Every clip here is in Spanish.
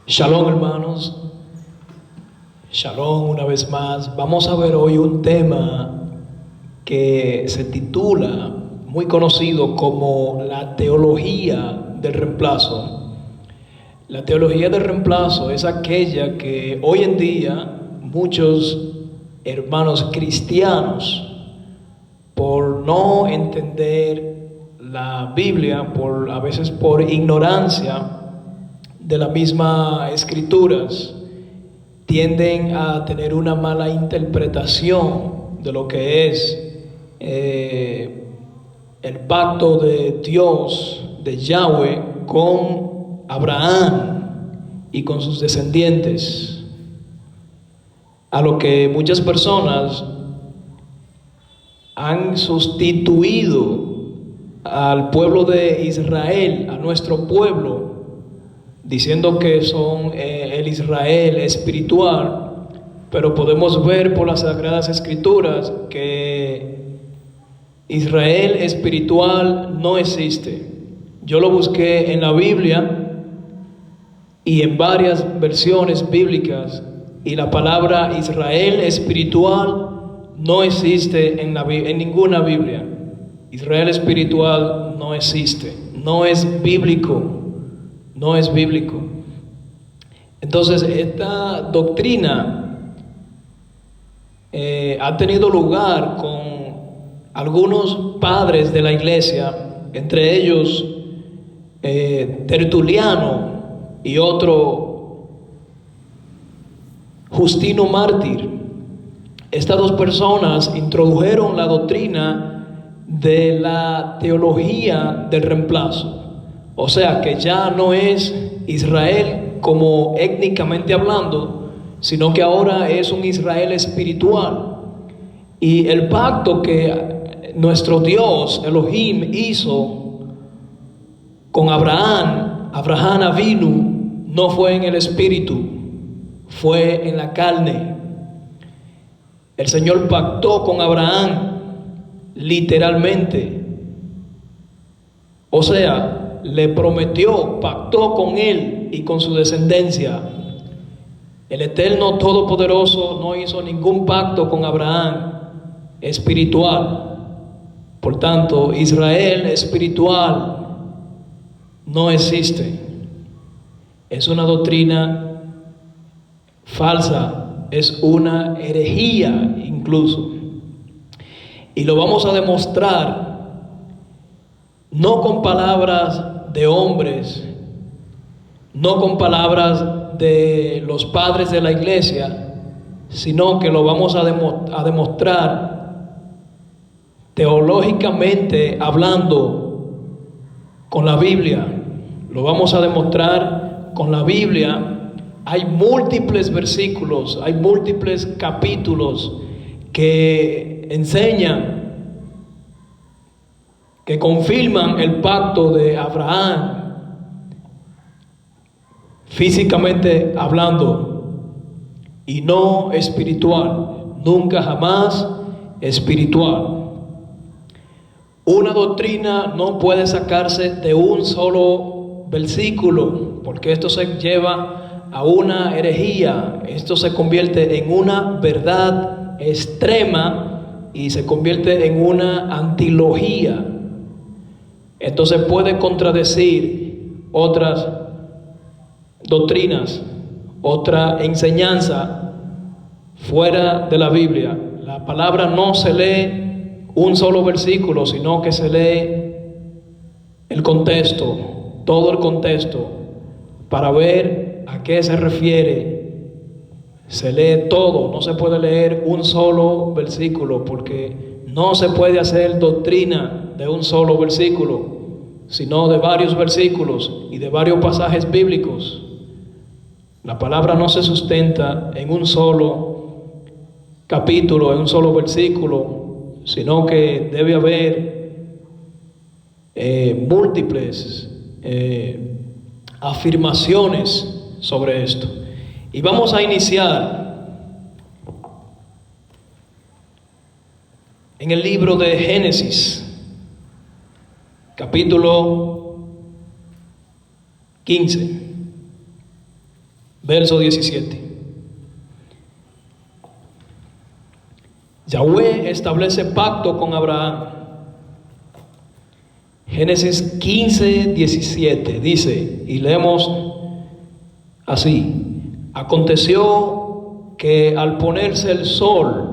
Shalom, hermanos. Shalom una vez más. Vamos a ver hoy un tema que se titula, muy conocido como la teología del reemplazo. La teología del reemplazo es aquella que hoy en día muchos hermanos cristianos, por no entender la Biblia, a veces por ignorancia de las mismas escrituras, tienden a tener una mala interpretación de lo que es el pacto de Dios, de Yahweh, con Abraham y con sus descendientes, a lo que muchas personas han sustituido al pueblo de Israel, a nuestro pueblo, diciendo que son el Israel espiritual, pero podemos ver por las Sagradas Escrituras que Israel espiritual no existe. Yo lo busqué en la Biblia y en varias versiones bíblicas, y la palabra Israel espiritual no existe en ninguna Biblia. Israel espiritual no existe, no es bíblico. No es bíblico. Entonces, esta doctrina ha tenido lugar con algunos padres de la iglesia, entre ellos Tertuliano y otro Justino Mártir. Estas dos personas introdujeron la doctrina de la teología del reemplazo. O sea que ya no es Israel como étnicamente hablando, sino que ahora es un Israel espiritual. Y el pacto que nuestro Dios Elohim hizo con Abraham Avinu, no fue en el espíritu, fue en la carne. El Señor pactó con Abraham literalmente. O sea, le prometió, pactó con él y con su descendencia. El Eterno Todopoderoso no hizo ningún pacto con Abraham espiritual. Por tanto, Israel espiritual no existe. Es una doctrina falsa, es una herejía incluso. Y lo vamos a demostrar no con palabras de hombres, no con palabras de los padres de la iglesia, sino que lo vamos a demostrar teológicamente hablando con la Biblia. Lo vamos a demostrar con la Biblia. Hay múltiples versículos, hay múltiples capítulos que enseñan, que confirman el pacto de Abraham, físicamente hablando, y no espiritual, nunca jamás espiritual. Una doctrina no puede sacarse de un solo versículo, porque esto se lleva a una herejía, esto se convierte en una verdad extrema y se convierte en una antilogía. Entonces puede contradecir otras doctrinas, otra enseñanza fuera de la Biblia. La palabra no se lee un solo versículo, sino que se lee el contexto, todo el contexto, para ver a qué se refiere. Se lee todo, no se puede leer un solo versículo, porque no se puede hacer doctrina de un solo versículo, sino de varios versículos y de varios pasajes bíblicos. La palabra no se sustenta en un solo capítulo, en un solo versículo, sino que debe haber múltiples afirmaciones sobre esto. Y vamos a iniciar en el libro de Génesis, capítulo 15. verso 17. Yahweh establece pacto con Abraham. Génesis 15, 17 dice, y leemos así: aconteció que al ponerse el sol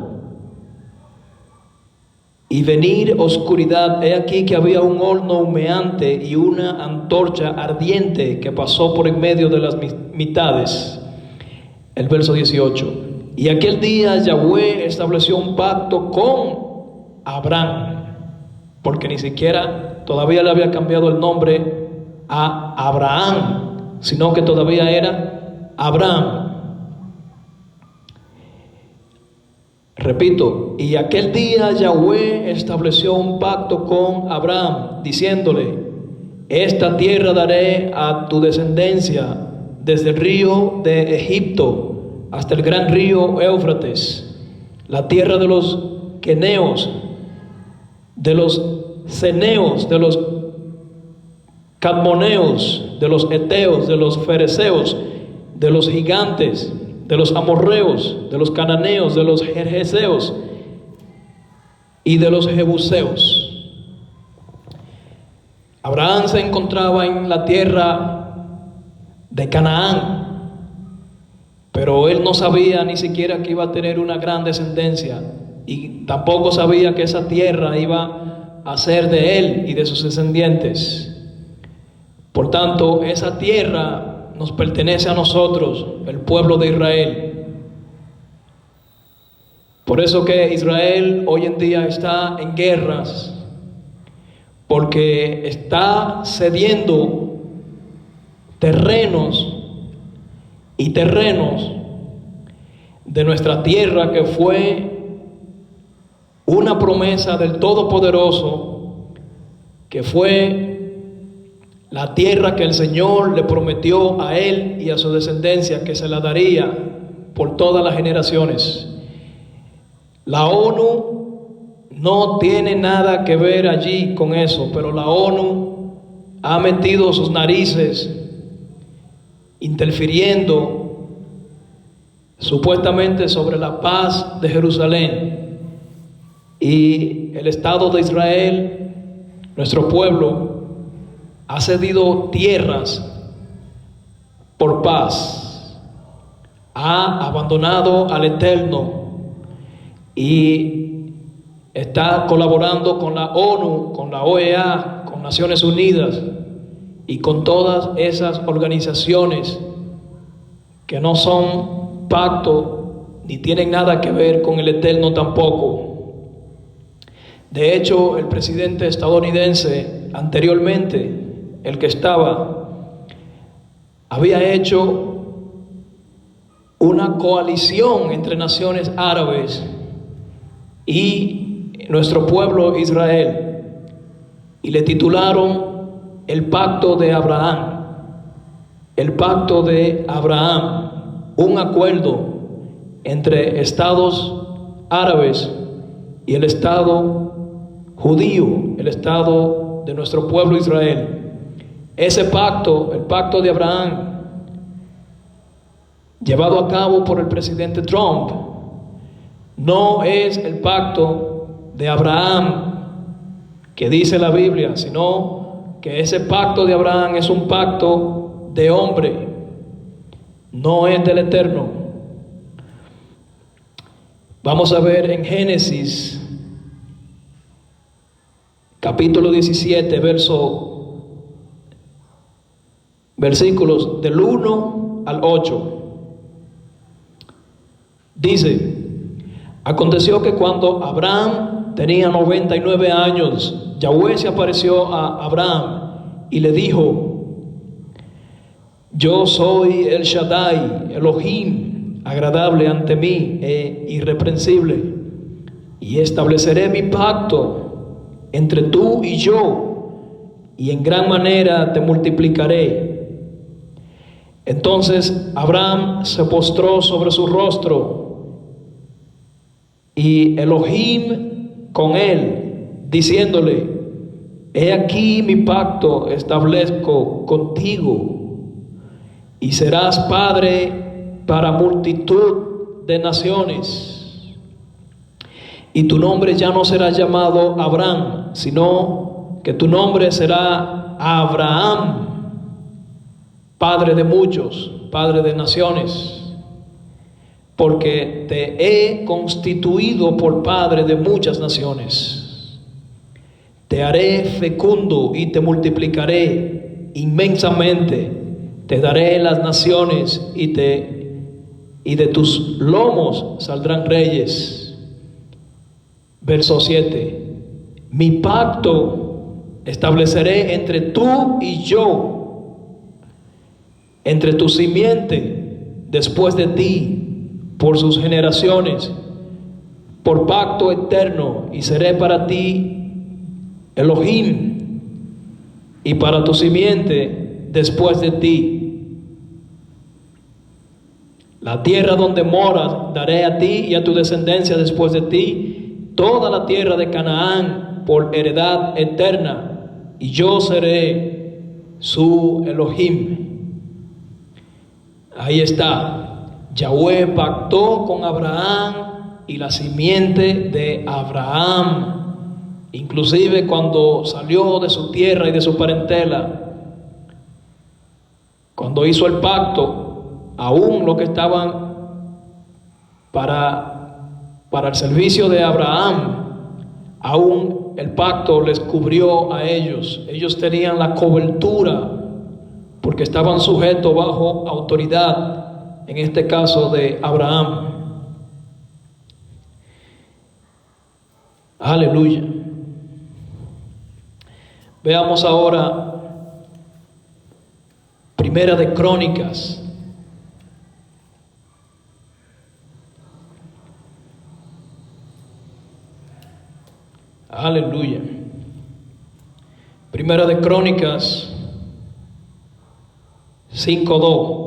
y venir oscuridad, he aquí que había un horno humeante y una antorcha ardiente que pasó por en medio de las mitades. El verso 18. Y aquel día Yahweh estableció un pacto con Abraham, porque ni siquiera todavía le había cambiado el nombre a Abraham, sino que todavía era Abraham. Repito, y aquel día Yahweh estableció un pacto con Abraham, diciéndole: esta tierra daré a tu descendencia, desde el río de Egipto hasta el gran río Éufrates, la tierra de los queneos, de los ceneos, de los cadmoneos, de los eteos, de los fereceos, de los gigantes, de los amorreos, de los cananeos, de los gergeseos y de los jebuseos. Abraham se encontraba en la tierra de Canaán, pero él no sabía ni siquiera que iba a tener una gran descendencia, y tampoco sabía que esa tierra iba a ser de él y de sus descendientes. Por tanto, esa tierra nos pertenece a nosotros, el pueblo de Israel. Por eso que Israel hoy en día está en guerras, porque está cediendo terrenos de nuestra tierra, que fue una promesa del Todopoderoso, que fue la tierra que el Señor le prometió a él y a su descendencia, que se la daría por todas las generaciones. La ONU no tiene nada que ver allí con eso, pero la ONU ha metido sus narices interfiriendo supuestamente sobre la paz de Jerusalén, y el Estado de Israel, nuestro pueblo, ha cedido tierras por paz, ha abandonado al Eterno y está colaborando con la ONU, con la OEA, con Naciones Unidas y con todas esas organizaciones que no son pacto ni tienen nada que ver con el Eterno tampoco. De hecho, el presidente estadounidense anteriormente, el que estaba, había hecho una coalición entre naciones árabes y nuestro pueblo Israel, y le titularon el pacto de Abraham. El pacto de Abraham, un acuerdo entre estados árabes y el estado judío, el estado de nuestro pueblo Israel. Ese pacto, el pacto de Abraham, llevado a cabo por el presidente Trump, no es el pacto de Abraham que dice la Biblia, sino que ese pacto de Abraham es un pacto de hombre, no es del Eterno. Vamos a ver en Génesis capítulo 17, versículos del 1 al 8. Dice: aconteció que cuando Abraham tenía 99 años, Yahweh se apareció a Abraham y le dijo: yo soy el Shaddai, Elohim, agradable ante mí e irreprensible, y estableceré mi pacto entre tú y yo, y en gran manera te multiplicaré. Entonces Abraham se postró sobre su rostro, y Elohim con él, diciéndole: he aquí mi pacto establezco contigo y serás padre para multitud de naciones. Y tu nombre ya no será llamado Abraham, sino que tu nombre será Abraham, padre de muchos, padre de naciones. Porque te he constituido por padre de muchas naciones. Te haré fecundo y te multiplicaré inmensamente. Te daré las naciones y de tus lomos saldrán reyes. Verso 7. Mi pacto estableceré entre tú y yo, entre tu simiente después de ti, por sus generaciones, por pacto eterno, y seré para ti Elohim, y para tu simiente después de ti. La tierra donde moras daré a ti y a tu descendencia después de ti, toda la tierra de Canaán por heredad eterna, y yo seré su Elohim. Ahí está. Yahweh pactó con Abraham y la simiente de Abraham. Inclusive cuando salió de su tierra y de su parentela, cuando hizo el pacto, aún los que estaban para el servicio de Abraham, aún el pacto les cubrió a ellos. Ellos tenían la cobertura porque estaban sujetos bajo autoridad, en este caso de Abraham. Aleluya. Veamos ahora Primera de Crónicas. Aleluya. Primera de Crónicas 5:2.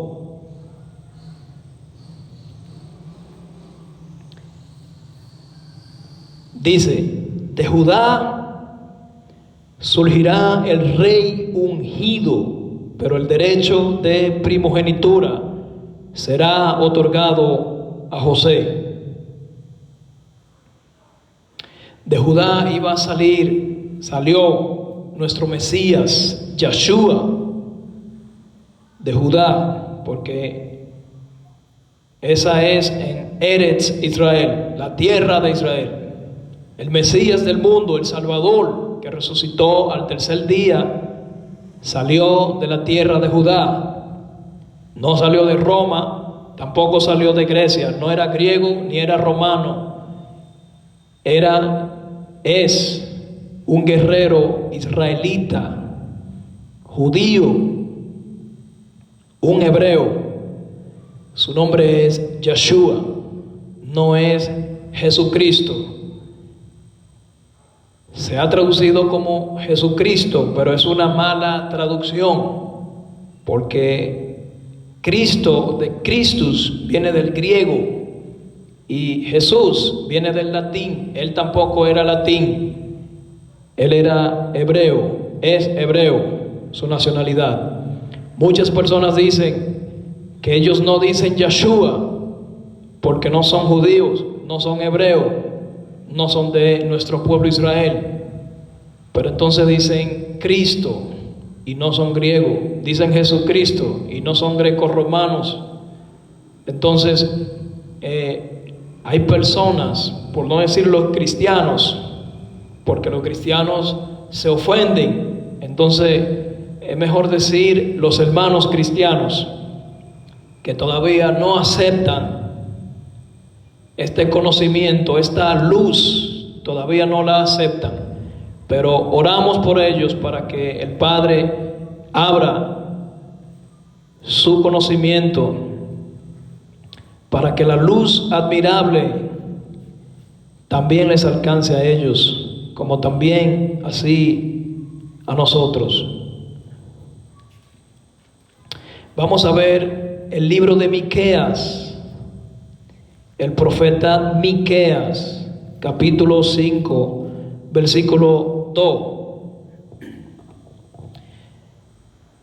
Dice: de Judá surgirá el rey ungido, pero el derecho de primogenitura será otorgado a José. De Judá iba a salió nuestro Mesías, Yeshua, de Judá, porque esa es en Eretz Israel, la tierra de Israel. El Mesías del mundo, el Salvador, que resucitó al tercer día, salió de la tierra de Judá. No salió de Roma, tampoco salió de Grecia, no era griego ni era romano. Es un guerrero israelita, judío, un hebreo. Su nombre es Yeshua, no es Jesucristo. Se ha traducido como Jesucristo, pero es una mala traducción, porque Cristo, de Christus, viene del griego, y Jesús viene del latín. Él tampoco era latín, él era hebreo, es hebreo, su nacionalidad. Muchas personas dicen que ellos no dicen Yeshua porque no son judíos, no son hebreos, no son de nuestro pueblo Israel, pero entonces dicen Cristo y no son griegos, dicen Jesucristo y no son greco-romanos. Entonces hay personas, por no decir los cristianos, porque los cristianos se ofenden, entonces es mejor decir los hermanos cristianos, que todavía no aceptan este conocimiento, esta luz, todavía no la aceptan, pero oramos por ellos para que el Padre abra su conocimiento, para que la luz admirable también les alcance a ellos, como también así a nosotros. Vamos a ver el libro de Miqueas. El profeta Miqueas, capítulo 5, versículo 2.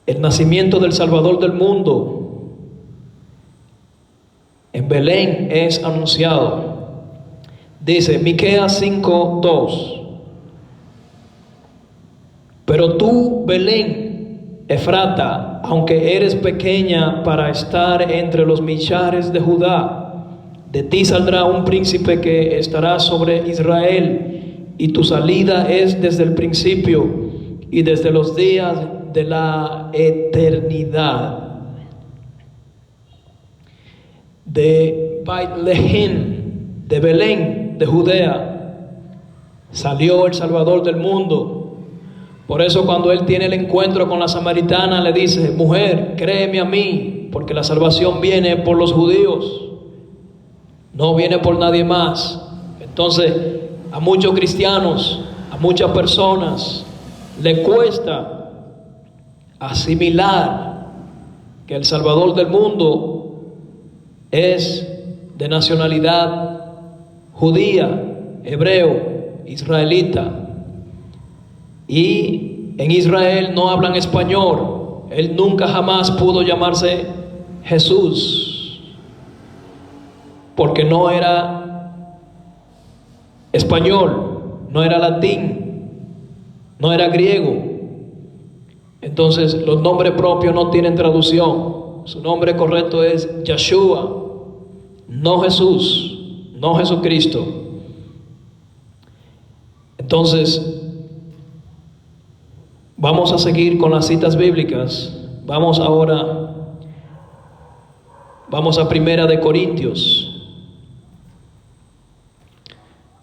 El nacimiento del Salvador del mundo. Belén es anunciado. Dice Miqueas 5:2: pero tú, Belén, Efrata, aunque eres pequeña para estar entre los millares de Judá, de ti saldrá un príncipe que estará sobre Israel, y tu salida es desde el principio y desde los días de la eternidad. De Bethlehem, de Belén, de Judea, salió el Salvador del mundo. Por eso cuando él tiene el encuentro con la samaritana, le dice: mujer, créeme a mí, porque la salvación viene por los judíos, no viene por nadie más. Entonces, a muchos cristianos, a muchas personas, le cuesta asimilar que el Salvador del mundo es de nacionalidad judía, hebreo, israelita. Y en Israel no hablan español. Él nunca jamás pudo llamarse Jesús, porque no era español, no era latín, no era griego. Entonces los nombres propios no tienen traducción. Su nombre correcto es Yeshua, no Jesús, no Jesucristo. Entonces, vamos a seguir con las citas bíblicas. Vamos a 1 de Corintios.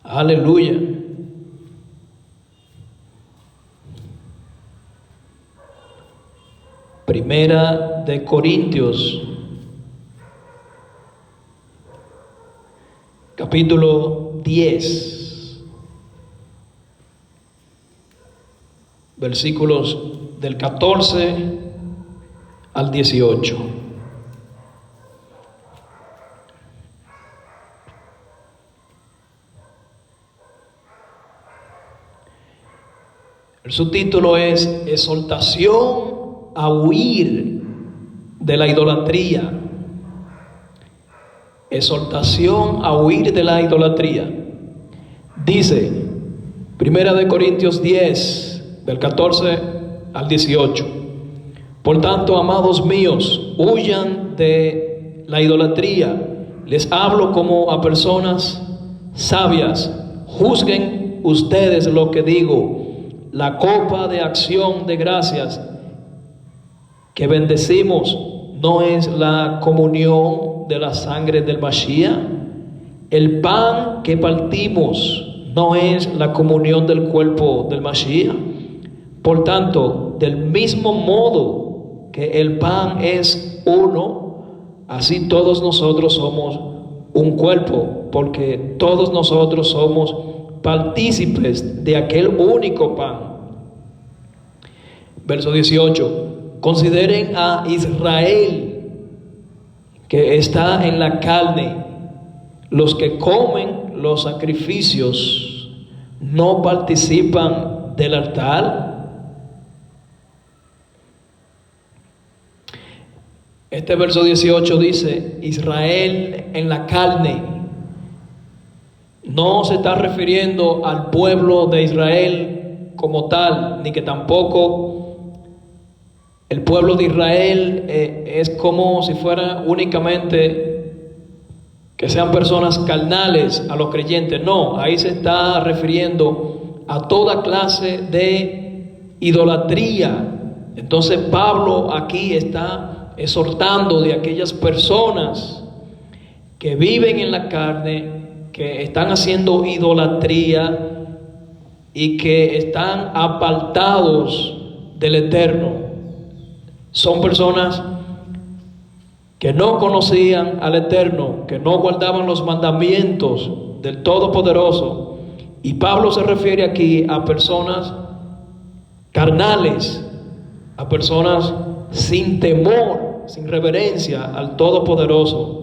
Aleluya. Primera de Corintios, capítulo 10. Versículos del 14 al 18. El subtítulo es exhortación a huir de la idolatría. Exhortación a huir de la idolatría. Dice 1 Corintios 10, del 14 al 18. Por tanto, amados míos, huyan de la idolatría. Les hablo como a personas sabias. Juzguen ustedes lo que digo. La copa de acción de gracias que bendecimos no es la comunión de la sangre del Mashiach. El pan que partimos no es la comunión del cuerpo del Mashiach. Por tanto, del mismo modo que el pan es uno, así todos nosotros somos un cuerpo, porque todos nosotros somos partícipes de aquel único pan. Verso 18. Consideren a Israel, que está en la carne. Los que comen los sacrificios no participan del altar. Este verso 18 dice Israel en la carne. No se está refiriendo al pueblo de Israel como tal, ni que tampoco el pueblo de Israel es como si fuera únicamente que sean personas carnales a los creyentes. No, ahí se está refiriendo a toda clase de idolatría. Entonces Pablo aquí está exhortando de aquellas personas que viven en la carne, que están haciendo idolatría y que están apartados del Eterno. Son personas que no conocían al Eterno, que no guardaban los mandamientos del Todopoderoso. Y Pablo se refiere aquí a personas carnales, a personas sin temor, sin reverencia al Todopoderoso.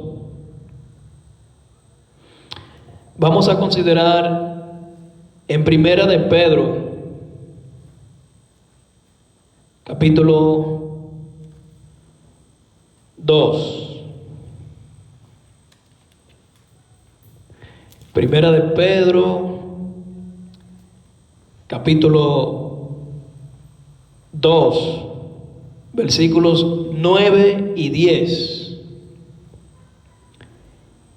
Vamos a considerar en 1 de Pedro, capítulo 2. Primera de Pedro, capítulo 2, versículos 9 y 10.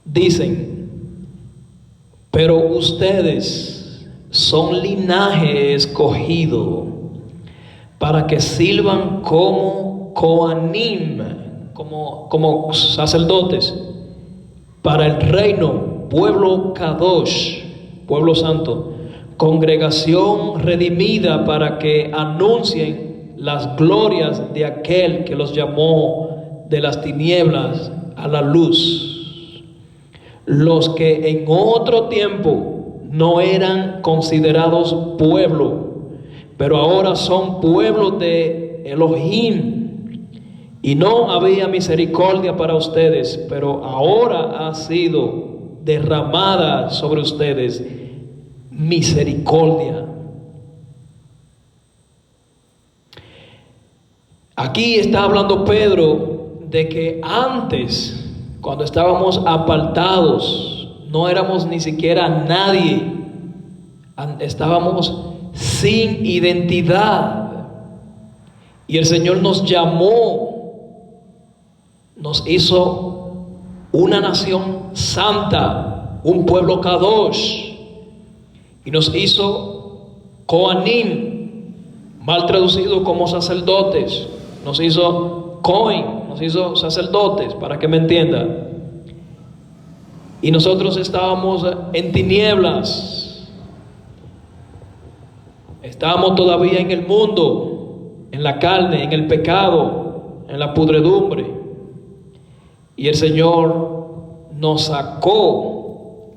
Dicen: pero ustedes son linaje escogido para que sirvan como Coanim, como sacerdotes, para el reino, pueblo Kadosh, pueblo santo, congregación redimida, para que anuncien las glorias de aquel que los llamó de las tinieblas a la luz, los que en otro tiempo no eran considerados pueblo, pero ahora son pueblos de Elohim, y no había misericordia para ustedes, pero ahora ha sido derramada sobre ustedes misericordia. Aquí está hablando Pedro de que antes, cuando estábamos apartados, no éramos ni siquiera nadie, estábamos sin identidad, y el Señor nos llamó, nos hizo una nación santa, un pueblo Kadosh, y nos hizo Kohanim, mal traducido como sacerdotes. Nos hizo Cohen, nos hizo sacerdotes, para que me entienda. Y nosotros estábamos en tinieblas, estábamos todavía en el mundo, en la carne, en el pecado, en la pudredumbre. Y el Señor nos sacó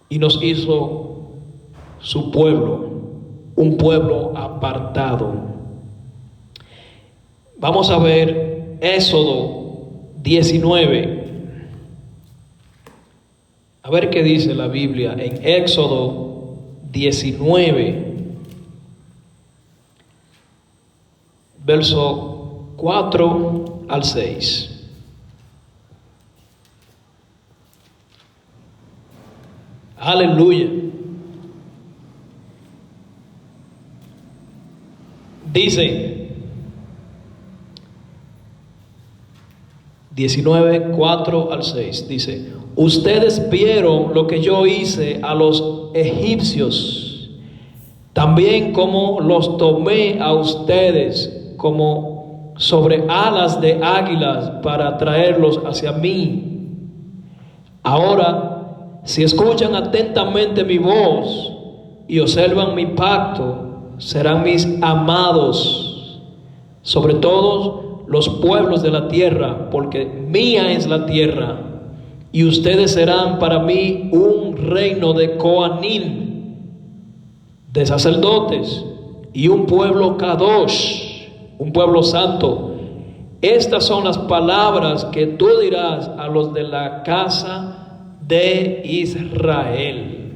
y nos hizo su pueblo, un pueblo apartado. Vamos a ver Éxodo 19. A ver qué dice la Biblia en Éxodo 19, verso 4 al 6. Aleluya. Dice 19, 4 al 6. Dice: ustedes vieron lo que yo hice a los egipcios, también como los tomé a ustedes como sobre alas de águilas para traerlos hacia mí. Ahora, si escuchan atentamente mi voz y observan mi pacto, serán mis amados sobre todos los pueblos de la tierra, porque mía es la tierra, y ustedes serán para mí un reino de Coanim, de sacerdotes, y un pueblo Kadosh, un pueblo santo. Estas son las palabras que tú dirás a los de la casa de Israel.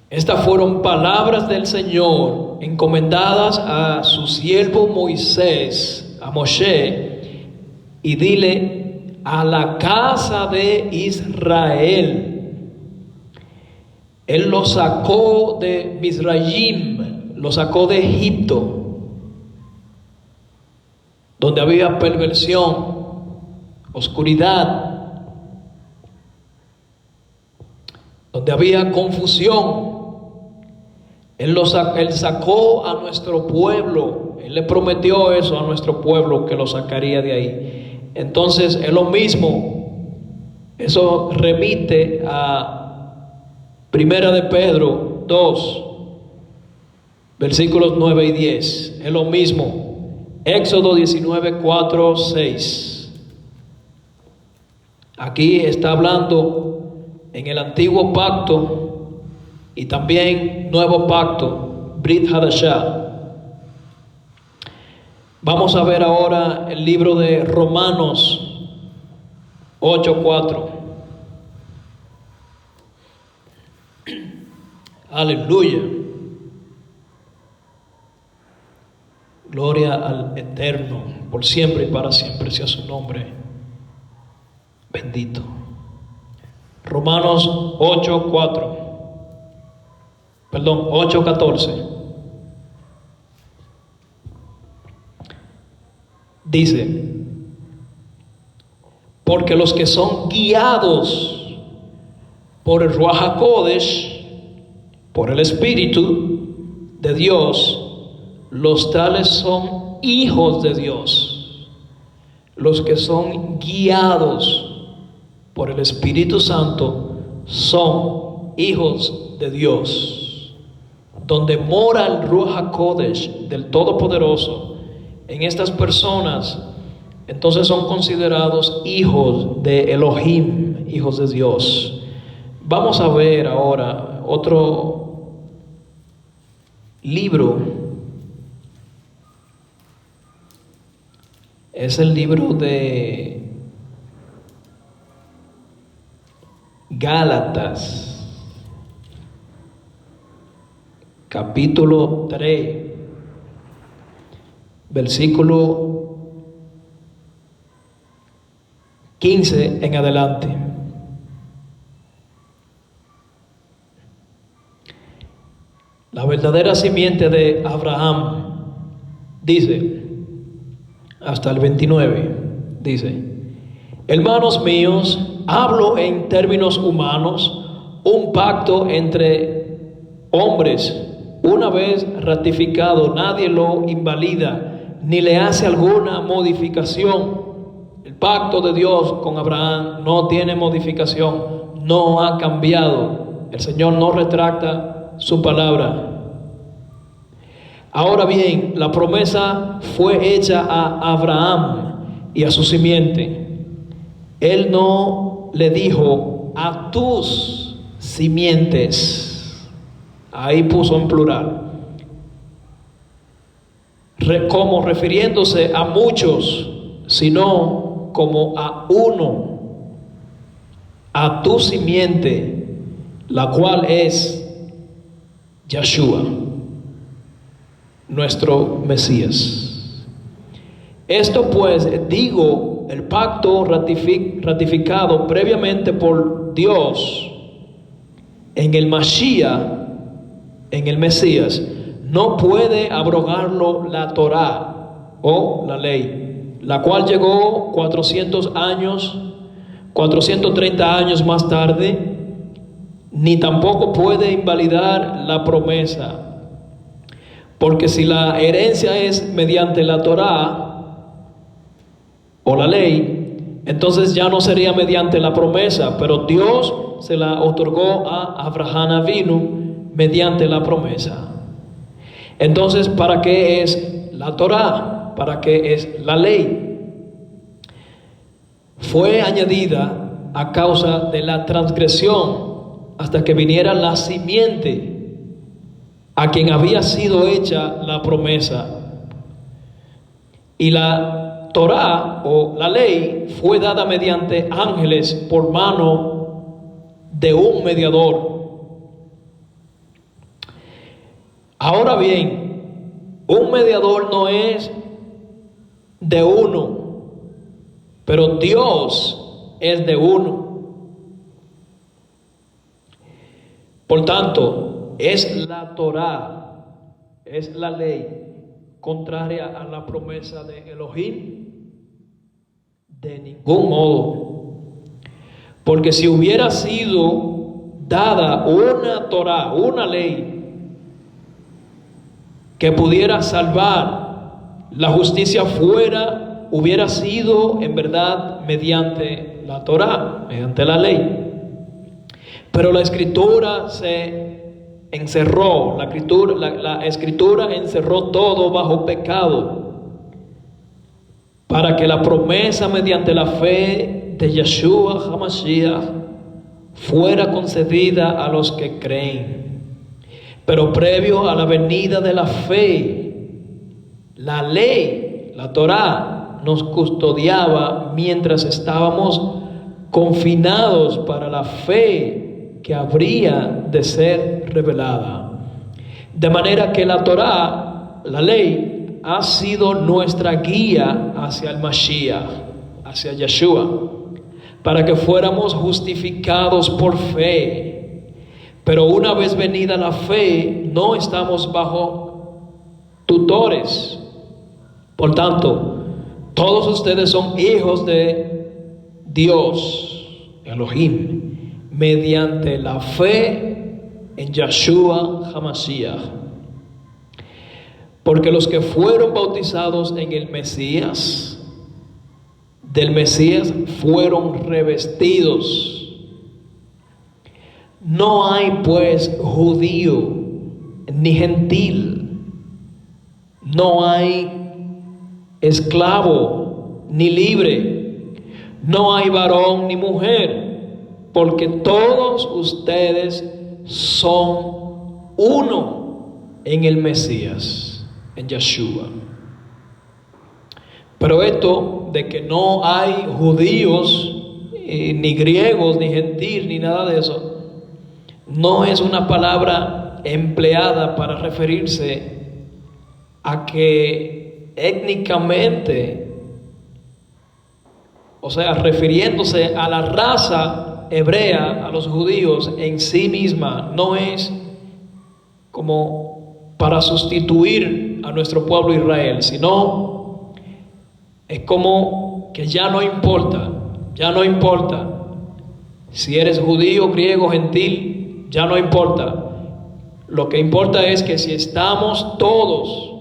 Estas fueron palabras del Señor encomendadas a su siervo Moisés, a Moshe, y dile a la casa de Israel. Él lo sacó de Misraim, lo sacó de Egipto, donde había perversión, oscuridad, donde había confusión. Él sacó a nuestro pueblo. Él le prometió eso a nuestro pueblo, que lo sacaría de ahí. Entonces es lo mismo. Eso remite a Primera de Pedro 2, versículos 9 y 10. Es lo mismo. Éxodo 19, 4, 6. Aquí está hablando en el antiguo pacto y también nuevo pacto, Brit Hadashah. Vamos a ver ahora el libro de Romanos 8, 4. Aleluya. Gloria al Eterno, por siempre y para siempre sea su nombre bendito. Romanos 8:14. Dice: porque los que son guiados por el Ruach HaKodesh, por el Espíritu de Dios, los tales son hijos de Dios. Los que son guiados por el Espíritu Santo son hijos de Dios. Donde mora el Ruach HaKodesh del Todopoderoso en estas personas, entonces son considerados hijos de Elohim, hijos de Dios. Vamos a ver ahora otro libro. Es el libro de Gálatas, capítulo 3, versículo 15 en adelante. La verdadera simiente de Abraham, dice, hasta el 29, dice: hermanos míos, hablo en términos humanos, un pacto entre hombres, una vez ratificado, nadie lo invalida ni le hace alguna modificación. El pacto de Dios con Abraham no tiene modificación, no ha cambiado. El Señor no retracta su palabra. Ahora bien, la promesa fue hecha a Abraham y a su simiente. Él no le dijo a tus simientes. Ahí puso en plural, como refiriéndose a muchos, sino como a uno, a tu simiente, la cual es Yeshua, nuestro Mesías. Esto pues digo, el pacto ratificado previamente por Dios en el Mashiach, en el Mesías, no puede abrogarlo la Torá o la ley, la cual llegó 430 años más tarde, ni tampoco puede invalidar la promesa. Porque si la herencia es mediante la Torá o la ley, entonces ya no sería mediante la promesa, pero Dios se la otorgó a Abraham Avinu mediante la promesa. Entonces, ¿para qué es la Torá? ¿Para qué es la ley? Fue añadida a causa de la transgresión hasta que viniera la simiente a quien había sido hecha la promesa. Y la Torá o la ley fue dada mediante ángeles por mano de un mediador. Ahora bien, un mediador no es de uno, pero Dios es de uno. Por tanto, es la Torá, es la ley contraria a la promesa de Elohim. De ningún modo. Porque si hubiera sido dada una Torá, una ley que pudiera salvar, la justicia hubiera sido en verdad mediante la Torá, mediante la ley. Pero la escritura se encerró, la escritura encerró todo bajo pecado, para que la promesa mediante la fe de Yeshua HaMashiach fuera concedida a los que creen. Pero previo a la venida de la fe, la ley, la Torá, nos custodiaba mientras estábamos confinados para la fe que habría de ser revelada. De manera que la Torá, la ley, ha sido nuestra guía hacia el Mashiach, hacia Yeshua, para que fuéramos justificados por fe. Pero una vez venida la fe, no estamos bajo tutores. Por tanto, todos ustedes son hijos de Dios, Elohim, mediante la fe en Yeshua HaMashiach. Porque los que fueron bautizados en el Mesías, del Mesías fueron revestidos. No hay pues judío ni gentil, no hay esclavo ni libre, no hay varón ni mujer, porque todos ustedes son uno en el Mesías, en Yeshua. Pero esto de que no hay judíos, ni griegos, ni gentiles, ni nada de eso, no es una palabra empleada para referirse a que étnicamente, o sea, refiriéndose a la raza hebrea, a los judíos en sí misma, no es como para sustituir a nuestro pueblo Israel, sino es como que ya no importa si eres judío, griego, gentil, ya no importa. Lo que importa es que si estamos todos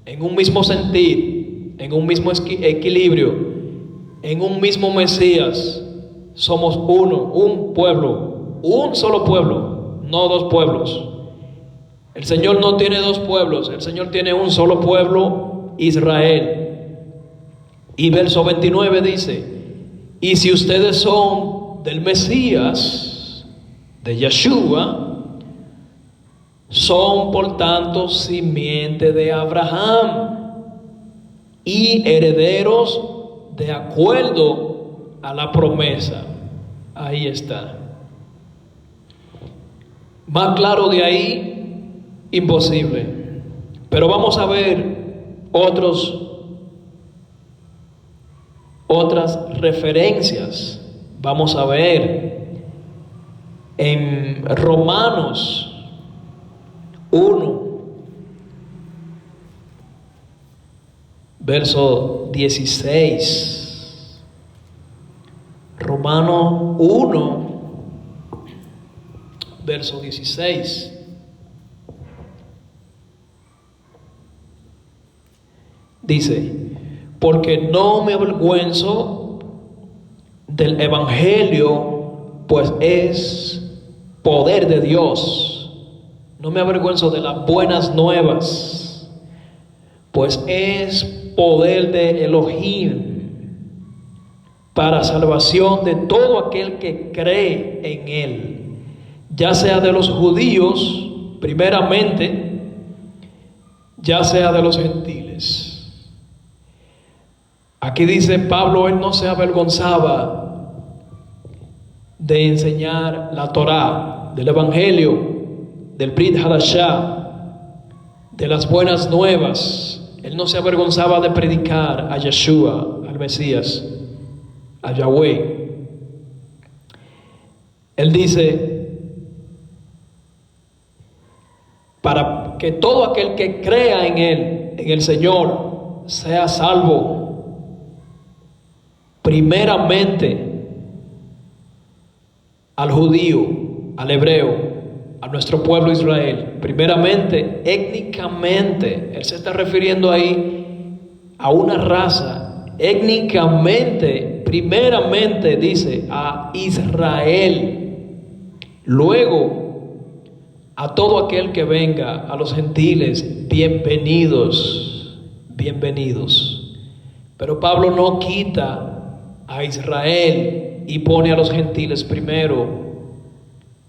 en un mismo sentir, en un mismo equilibrio, en un mismo Mesías, somos uno, un pueblo, un solo pueblo, no dos pueblos. El Señor no tiene dos pueblos, el Señor tiene un solo pueblo, Israel. Y verso 29 dice: y si ustedes son del Mesías, de Yeshua, son por tanto simiente de Abraham y herederos de acuerdo a la promesa. Ahí está. Más claro de ahí, imposible. Pero vamos a ver otras referencias. Vamos a ver en Romanos 1, verso 16. Romanos 1, verso 16. Dice: porque no me avergüenzo del evangelio, pues es poder de Dios. No me avergüenzo de las buenas nuevas, pues es poder de Elohim para salvación de todo aquel que cree en él, ya sea de los judíos primeramente, ya sea de los gentiles. Aquí dice Pablo, él no se avergonzaba de enseñar la Torá, del evangelio, del Brit Hadashah, de las buenas nuevas. Él no se avergonzaba de predicar a Yeshua, al Mesías, a Yahweh. Él dice: para que todo aquel que crea en él, en el Señor, sea salvo. Primeramente al judío, al hebreo, a nuestro pueblo Israel. Primeramente, étnicamente, él se está refiriendo ahí a una raza. Étnicamente, primeramente dice a Israel. Luego, a todo aquel que venga, a los gentiles, bienvenidos, bienvenidos. Pero Pablo no quita a Israel y pone a los gentiles primero,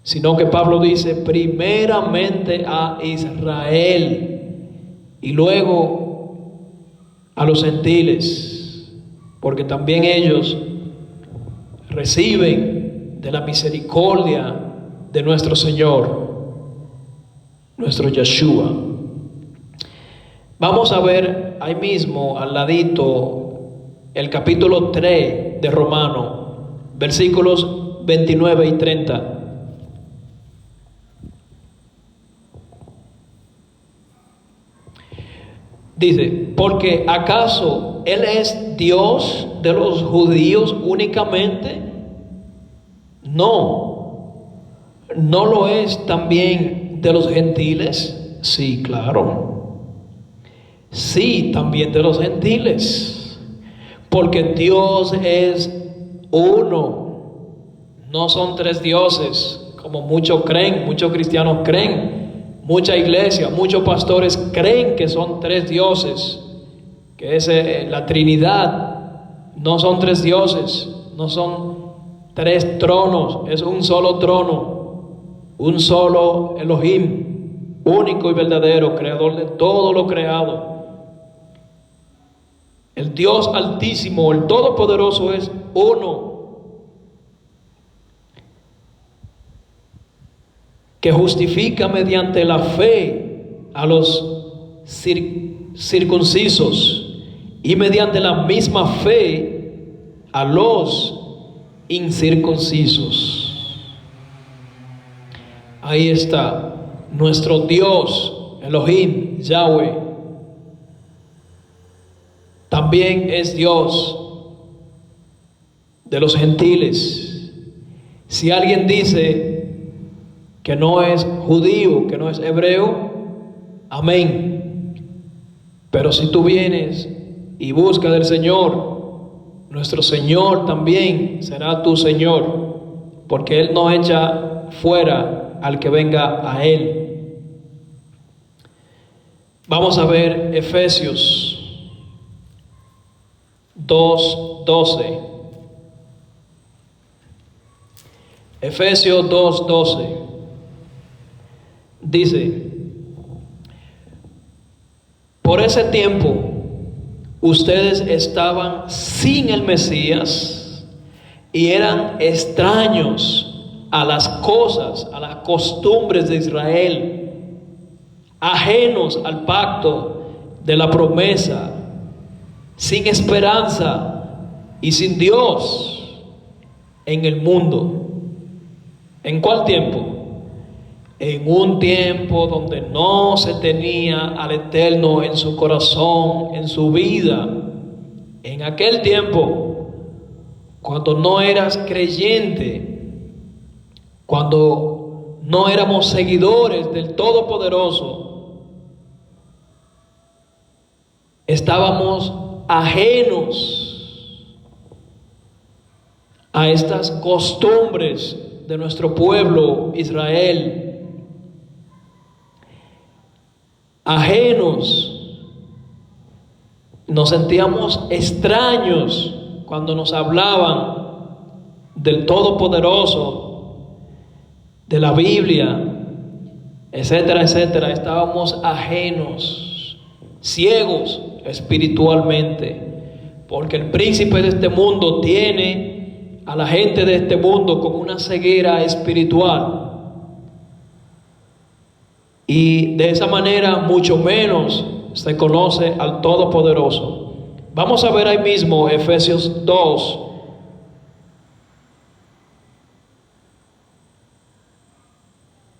sino que Pablo dice primeramente a Israel y luego a los gentiles, porque también ellos reciben de la misericordia de nuestro Señor, nuestro Yeshua. Vamos a ver ahí mismo al ladito el capítulo 3 de Romano, versículos 29 y 30. Dice, porque ¿acaso Él es Dios de los judíos únicamente? No, ¿no lo es también de los gentiles? Sí, claro. Sí, también de los gentiles. Porque Dios es uno. No son tres dioses, como muchos creen, muchos cristianos creen. Mucha iglesia, muchos pastores creen que son tres dioses, que es la Trinidad. No son tres dioses, no son tres tronos, es un solo trono, un solo Elohim, único y verdadero, creador de todo lo creado. El Dios Altísimo, el Todopoderoso es uno, que justifica mediante la fe a los circuncisos y mediante la misma fe a los incircuncisos. Ahí está nuestro Dios, Elohim, Yahweh. También es Dios de los gentiles. Si alguien dice que no es judío, que no es hebreo, amén. Pero si tú vienes y buscas del Señor, nuestro Señor también será tu Señor, porque Él no echa fuera al que venga a Él. Vamos a ver Efesios 2:12. Efesios 2:12. Dice, por ese tiempo ustedes estaban sin el Mesías y eran extraños a las cosas, a las costumbres de Israel, ajenos al pacto de la promesa, sin esperanza y sin Dios en el mundo. ¿En cuál tiempo? En un tiempo donde no se tenía al Eterno en su corazón, en su vida. En aquel tiempo, cuando no eras creyente, cuando no éramos seguidores del Todopoderoso, estábamos ajenos a estas costumbres de nuestro pueblo Israel. Ajenos, nos sentíamos extraños cuando nos hablaban del Todopoderoso, de la Biblia, etcétera, etcétera. Estábamos ajenos, ciegos espiritualmente, porque el príncipe de este mundo tiene a la gente de este mundo con una ceguera espiritual. Y de esa manera mucho menos se conoce al Todopoderoso. Vamos a ver ahí mismo Efesios 2.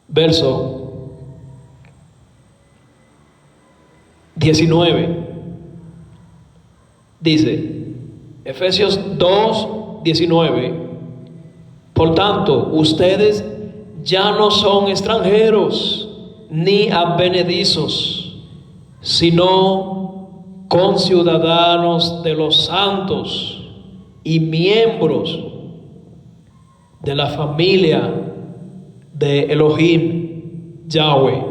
Verso 19. Dice, Efesios 2:19. Por tanto, ustedes ya no son extranjeros ni advenedizos, sino conciudadanos de los santos y miembros de la familia de Elohim, Yahweh.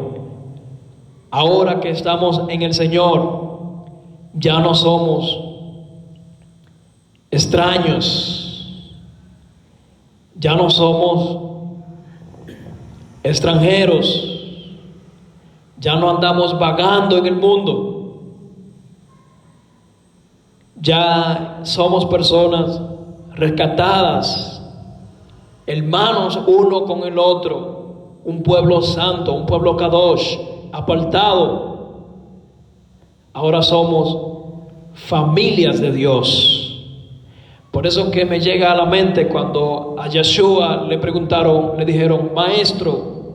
Ahora que estamos en el Señor, ya no somos extraños, ya no somos extranjeros, ya no andamos vagando en el mundo, ya somos personas rescatadas, hermanos uno con el otro, un pueblo santo, un pueblo kadosh, apartado. Ahora somos familias de Dios. Por eso que me llega a la mente cuando a Yeshua le preguntaron, le dijeron: Maestro,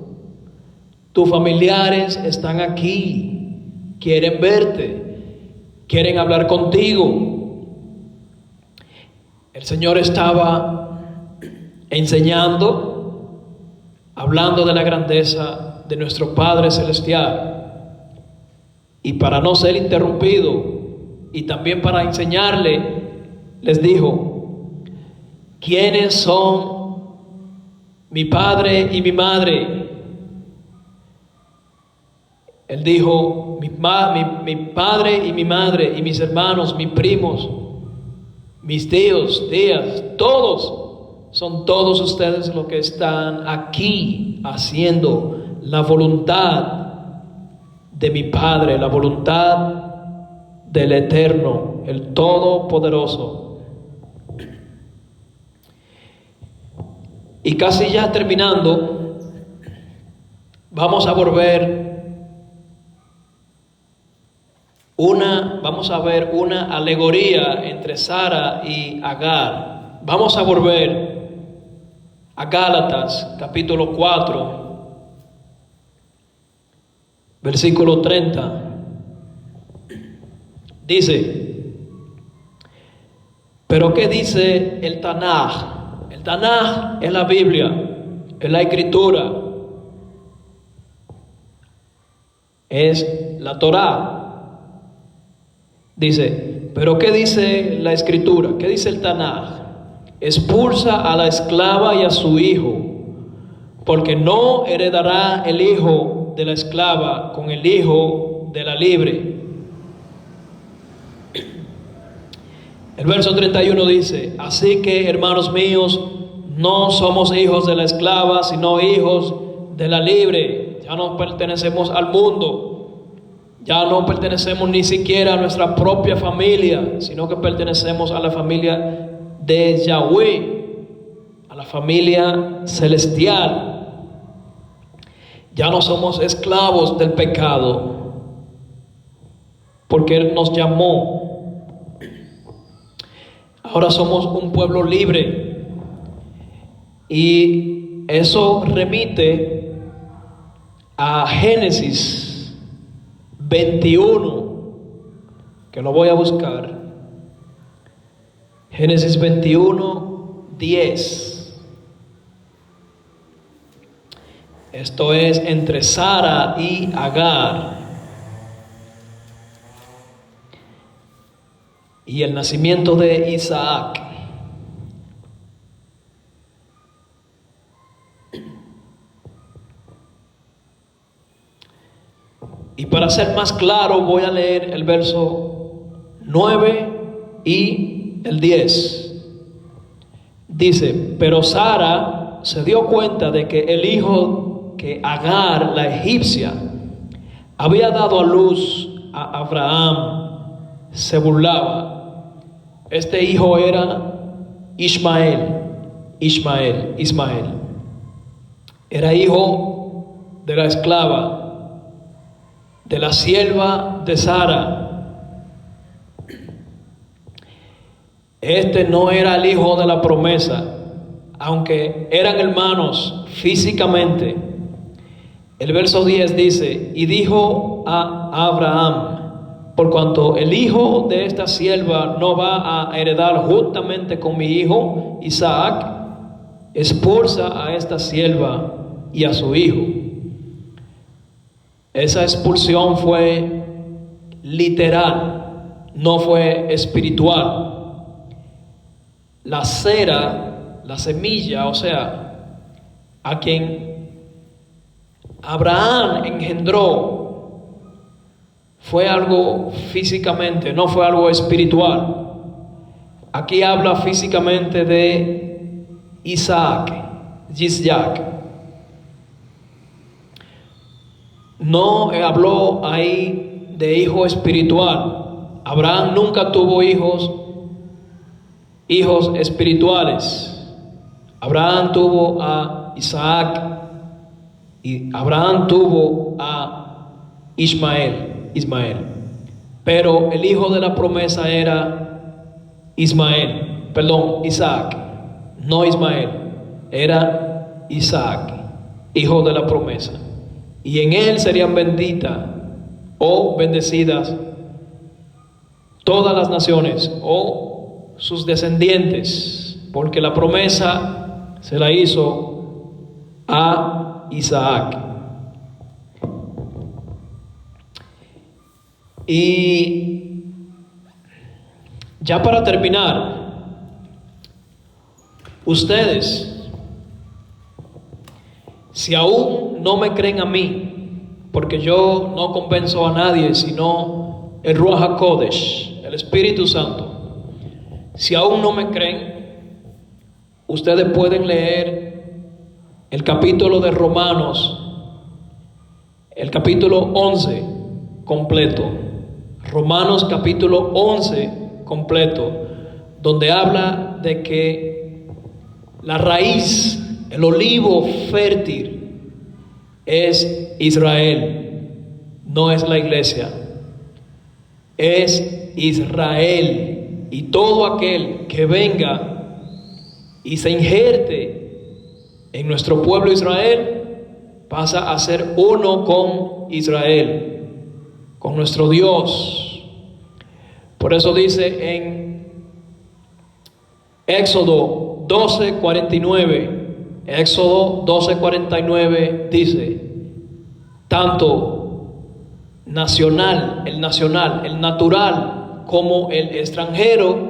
tus familiares están aquí, quieren verte, quieren hablar contigo. El Señor estaba enseñando, hablando de la grandeza de nuestro Padre Celestial. Y para no ser interrumpido y también para enseñarle, les dijo: ¿quiénes son mi padre y mi madre? Él dijo: mi padre y mi madre, y mis hermanos, mis primos, mis tíos, tías, todos, son todos ustedes los que están aquí haciendo la voluntad de mi Padre, la voluntad del Eterno, el Todopoderoso. Y casi ya terminando, vamos a ver una alegoría entre Sara y Agar. Vamos a volver a Gálatas capítulo 4, versículo 30. Dice: ¿pero qué dice el Tanaj? El Tanaj es la Biblia, es la Escritura, es la Torá. Dice: ¿pero qué dice la Escritura? ¿Qué dice el Tanaj? Expulsa a la esclava y a su hijo, porque no heredará el hijo de la esclava con el hijo de la libre. El verso 31 dice: así que, hermanos míos, no somos hijos de la esclava, sino hijos de la libre. Ya no pertenecemos al mundo, ya no pertenecemos ni siquiera a nuestra propia familia, sino que pertenecemos a la familia de Yahweh, a la familia celestial. Ya no somos esclavos del pecado, porque Él nos llamó. Ahora somos un pueblo libre. Y eso remite a Génesis 21, que lo voy a buscar. Génesis 21, 10. Esto es entre Sara y Agar. Y el nacimiento de Isaac. Y para ser más claro, voy a leer el verso 9 y el 10. Dice: pero Sara se dio cuenta de que el hijo que Agar, la egipcia, había dado a luz a Abraham, se burlaba. Este hijo era Ismael. Era hijo de la esclava, de la sierva de Sara. Este no era el hijo de la promesa, aunque eran hermanos físicamente. El verso 10 dice: y dijo a Abraham: por cuanto el hijo de esta sierva no va a heredar juntamente con mi hijo Isaac, expulsa a esta sierva y a su hijo. Esa expulsión fue literal, no fue espiritual. La cera, la semilla, o sea, a quien Abraham engendró, fue algo físicamente, no fue algo espiritual. Aquí habla físicamente de Isaac. No habló ahí de hijo espiritual. Abraham nunca tuvo hijos espirituales. Abraham tuvo a Isaac y Abraham tuvo a Ismael. Pero el hijo de la promesa era Ismael. Isaac, no Ismael, era Isaac, hijo de la promesa. Y en él serían benditas o bendecidas todas las naciones o sus descendientes, porque la promesa se la hizo a Isaac. Y ya para terminar, ustedes, si aún no me creen a mí, porque yo no convenzo a nadie, sino el Ruach HaKodesh, el Espíritu Santo, si aún no me creen, ustedes pueden leer el capítulo de Romanos, el capítulo 11 completo. Romanos capítulo 11 completo, donde habla de que la raíz, el olivo fértil, es Israel, no es la iglesia, es Israel. Y todo aquel que venga y se injerte en nuestro pueblo Israel, pasa a ser uno con Israel, con nuestro Dios. Por eso dice en Éxodo 12:49, dice, tanto el natural, como el extranjero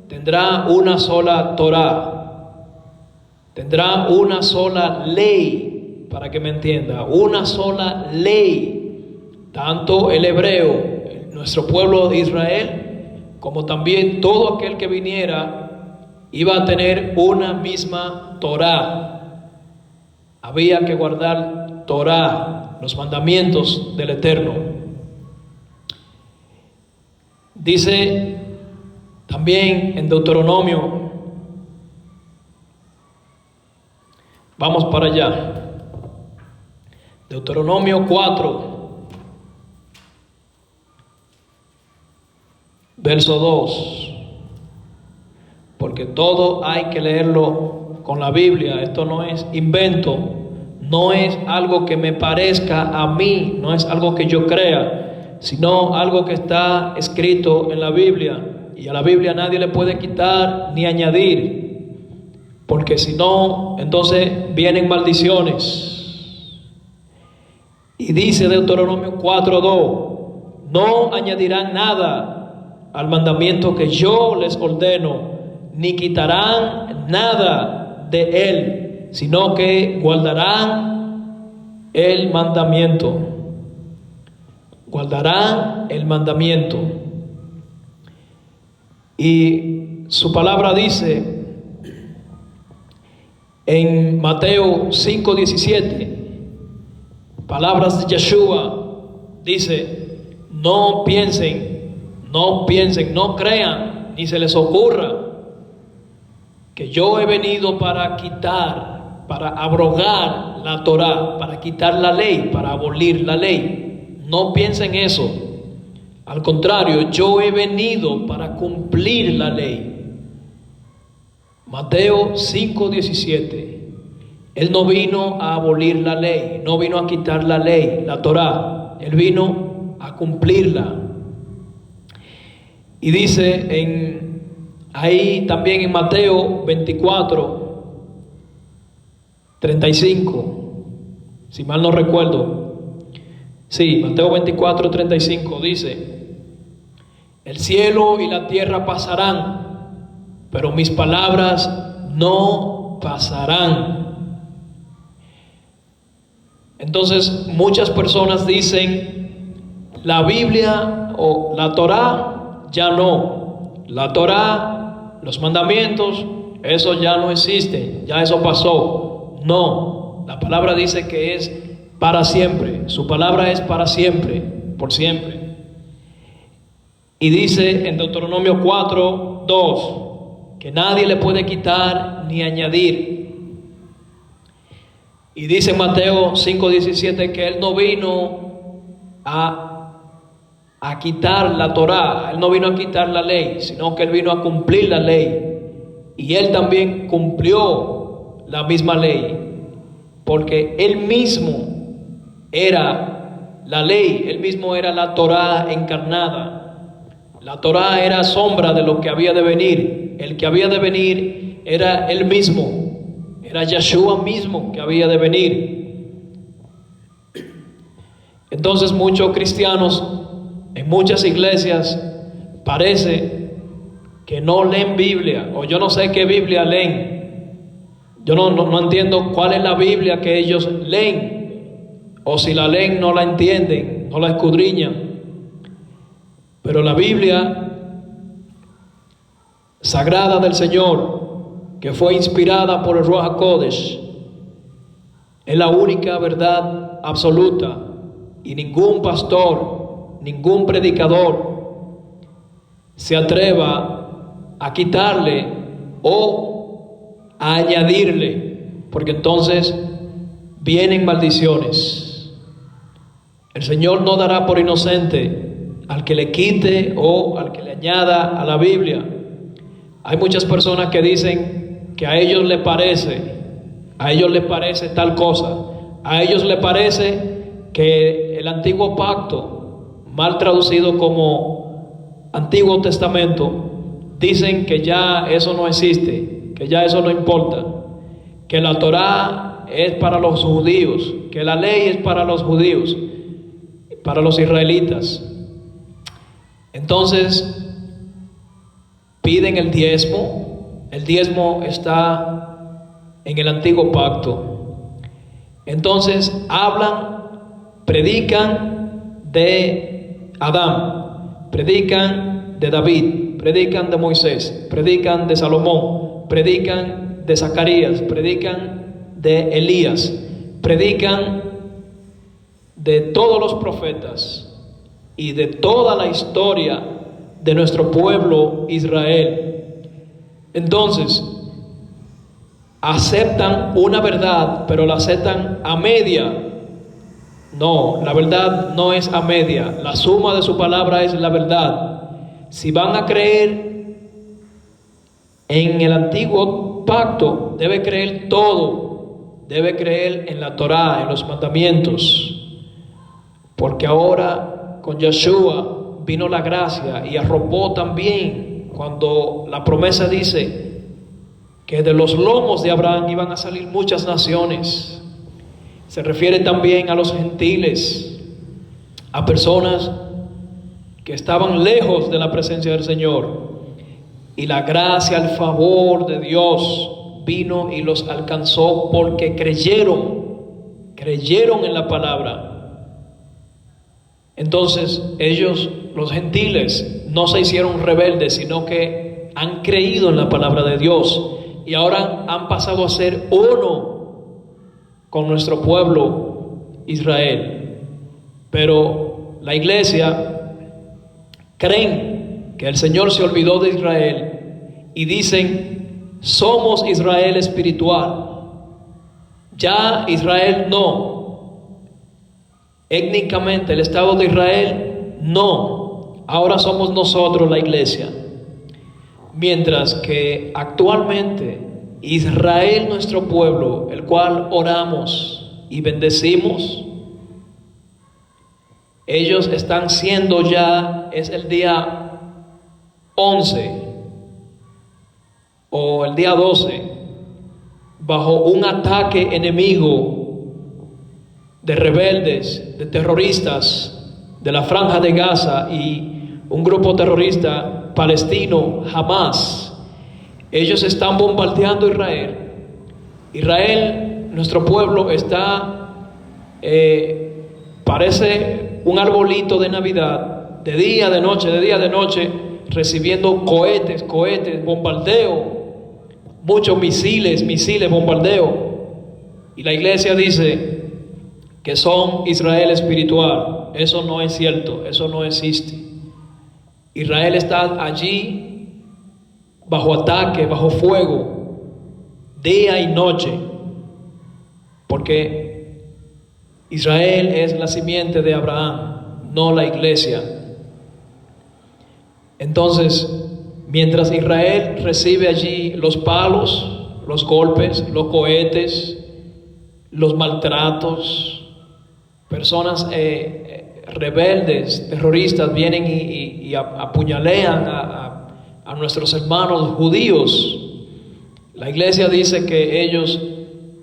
tendrá una sola Torá, tendrá una sola ley, para que me entienda, una sola ley. Tanto el hebreo, nuestro pueblo de Israel, como también todo aquel que viniera, iba a tener una misma Torá. Había que guardar Torá, los mandamientos del Eterno. Dice también en Deuteronomio, vamos para allá, Deuteronomio 4, verso 2, porque todo hay que leerlo con la Biblia. Esto no es invento, no es algo que me parezca a mí, no es algo que yo crea, sino algo que está escrito en la Biblia. Y a la Biblia nadie le puede quitar ni añadir, porque si no, entonces vienen maldiciones. Y dice Deuteronomio 4:2, no añadirán nada al mandamiento que yo les ordeno, ni quitarán nada de él, sino que guardarán el mandamiento. Guardarán el mandamiento. Y su palabra dice en Mateo 5:17, palabras de Yeshua, dice, no piensen, no crean, ni se les ocurra que yo he venido para quitar, para abrogar la Torá, para quitar la ley, para abolir la ley. No piensen eso. Al contrario, yo he venido para cumplir la ley. Mateo 5:17. Él no vino a abolir la ley, no vino a quitar la ley, la Torá. Él vino a cumplirla. Y dice ahí también en Mateo 24:35, si mal no recuerdo. Sí, Mateo 24:35 dice, el cielo y la tierra pasarán, pero mis palabras no pasarán. Entonces muchas personas dicen, la Biblia o la Torá ya no, la Torá, los mandamientos, eso ya no existe, ya eso pasó. No, la palabra dice que es para siempre, su palabra es para siempre, por siempre. Y dice en Deuteronomio 4:2 que nadie le puede quitar ni añadir. Y dice en Mateo 5:17 que Él no vino a quitar la Torá, Él no vino a quitar la ley, sino que Él vino a cumplir la ley. y él también cumplió la misma ley, porque él mismo era la ley, él mismo era la Torá encarnada. La Torá era sombra de lo que había de venir. El que había de venir era él mismo, era Yeshua mismo que había de venir. Entonces muchos cristianos en muchas iglesias parece que no leen Biblia, o yo no sé qué Biblia leen. Yo no entiendo cuál es la Biblia que ellos leen, o si la leen no la entienden, no la escudriñan. Pero la Biblia sagrada del Señor, que fue inspirada por el Ruach HaKodesh, es la única verdad absoluta, y ningún pastor, ningún predicador se atreva a quitarle o a añadirle, porque entonces vienen maldiciones. El Señor no dará por inocente al que le quite o al que le añada a la Biblia. Hay muchas personas que dicen que a ellos les parece tal cosa, a ellos les parece que el antiguo pacto, mal traducido como Antiguo Testamento, dicen que ya eso no existe, que ya eso no importa, que la Torá es para los judíos, que la ley es para los judíos, para los israelitas. Entonces piden el diezmo. El diezmo está en el antiguo pacto. Entonces predican de Adán, predican de David, predican de Moisés, predican de Salomón, predican de Zacarías, predican de Elías, predican de todos los profetas y de toda la historia de nuestro pueblo Israel. Entonces aceptan una verdad, pero la aceptan a media. No, la verdad no es a media. La suma de su palabra es la verdad. Si van a creer en el antiguo pacto, debe creer todo. Debe creer en la Torá, en los mandamientos. Porque ahora con Yeshua vino la gracia y arropó también cuando la promesa dice que de los lomos de Abraham iban a salir muchas naciones. Se refiere también a los gentiles, a personas que estaban lejos de la presencia del Señor. Y la gracia, el favor de Dios vino y los alcanzó porque creyeron en la palabra. Entonces ellos, los gentiles, no se hicieron rebeldes, sino que han creído en la palabra de Dios y ahora han pasado a ser uno con nuestro pueblo Israel. Pero la iglesia creen que el Señor se olvidó de Israel y dicen: somos Israel espiritual, ya Israel no. Étnicamente el Estado de Israel no, ahora somos nosotros la iglesia. Mientras que actualmente Israel, nuestro pueblo, el cual oramos y bendecimos, ellos están siendo ya, es el día 11 o el día 12, bajo un ataque enemigo de rebeldes, de terroristas de la Franja de Gaza y un grupo terrorista palestino, Hamas. Ellos están bombardeando Israel. Israel, nuestro pueblo, está parece un arbolito de Navidad, de día, de noche, de día, de noche, recibiendo cohetes, bombardeo, muchos misiles, bombardeo. Y la iglesia dice que son Israel espiritual. Eso no es cierto, eso no existe. Israel está allí bajo ataque, bajo fuego, día y noche, porque Israel es la simiente de Abraham, no la iglesia. Entonces, mientras Israel recibe allí los palos, los golpes, los cohetes, los maltratos, personas rebeldes, terroristas vienen y apuñalean a nuestros hermanos judíos. La iglesia dice que ellos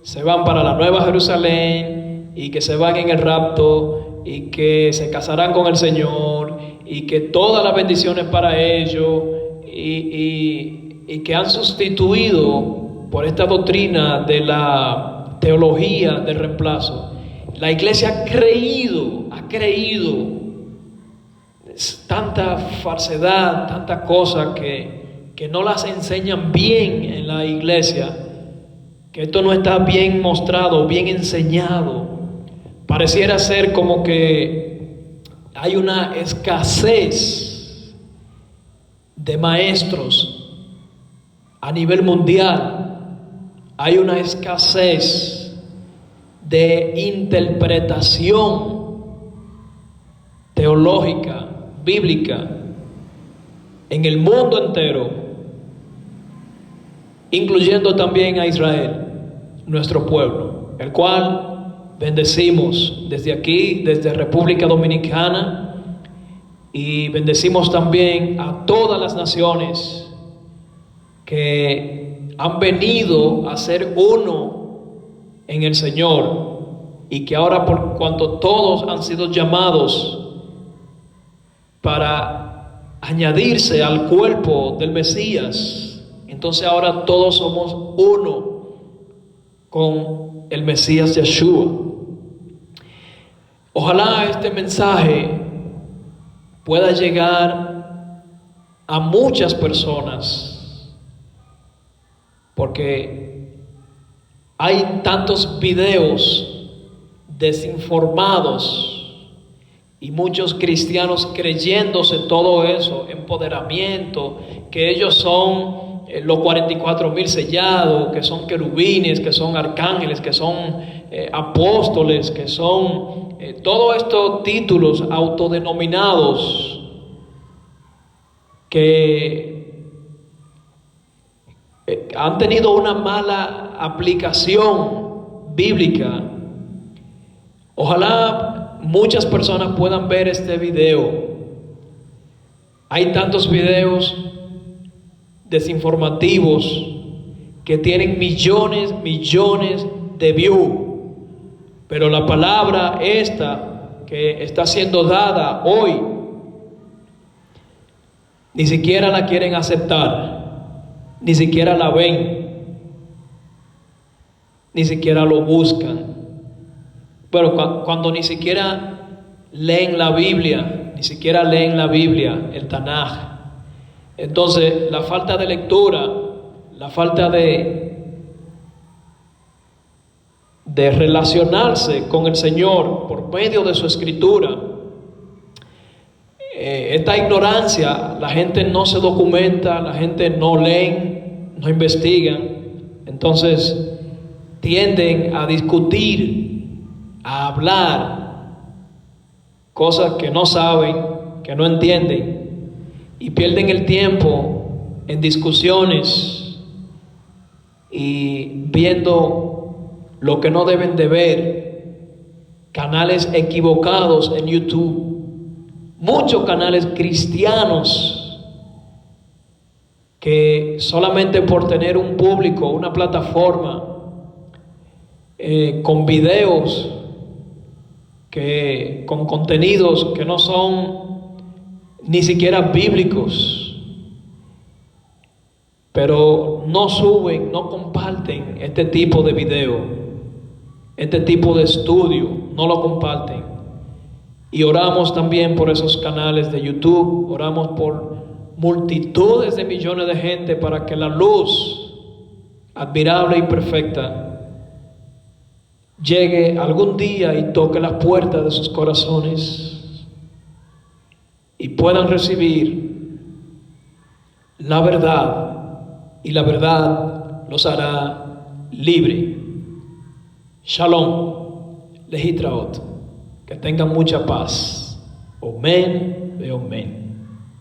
se van para la Nueva Jerusalén y que se van en el rapto y que se casarán con el Señor y que todas las bendiciones para ellos y que han sustituido por esta doctrina de la teología del reemplazo. La iglesia ha creído tanta falsedad, tanta cosa que no las enseñan bien en la iglesia, que esto no está bien mostrado, bien enseñado. Pareciera ser como que hay una escasez de maestros a nivel mundial, hay una escasez de interpretación teológica, bíblica, en el mundo entero, incluyendo también a Israel, nuestro pueblo, el cual bendecimos desde aquí, desde República Dominicana, y bendecimos también a todas las naciones que han venido a ser uno en el Señor, y que ahora, por cuanto todos han sido llamados para añadirse al cuerpo del Mesías, entonces ahora todos somos uno con el Mesías Yeshua. Ojalá este mensaje pueda llegar a muchas personas, porque hay tantos videos desinformados y muchos cristianos creyéndose todo eso, empoderamiento, que ellos son los 44,000 sellados, que son querubines, que son arcángeles, que son apóstoles, que son todos estos títulos autodenominados que han tenido una mala aplicación bíblica. Ojalá muchas personas puedan ver este video. Hay tantos videos desinformativos que tienen millones de views, pero la palabra esta que está siendo dada hoy ni siquiera la quieren aceptar, ni siquiera la ven, ni siquiera lo buscan. Pero cuando ni siquiera leen la Biblia, el Tanaj, entonces la falta de lectura, la falta de relacionarse con el Señor por medio de su escritura, esta ignorancia, la gente no se documenta, la gente no lee, no investiga, entonces tienden a discutir, a hablar cosas que no saben, que no entienden, y pierden el tiempo en discusiones y viendo lo que no deben de ver, canales equivocados en YouTube, muchos canales cristianos que solamente por tener un público, una plataforma con videos, con contenidos que no son ni siquiera bíblicos, pero no suben, no comparten este tipo de video, este tipo de estudio, no lo comparten. Y oramos también por esos canales de YouTube, oramos por multitudes de millones de gente para que la luz admirable y perfecta llegue algún día y toque las puertas de sus corazones y puedan recibir la verdad, y la verdad los hará libre. Shalom, Lehitraot. Que tengan mucha paz. Amén, amén.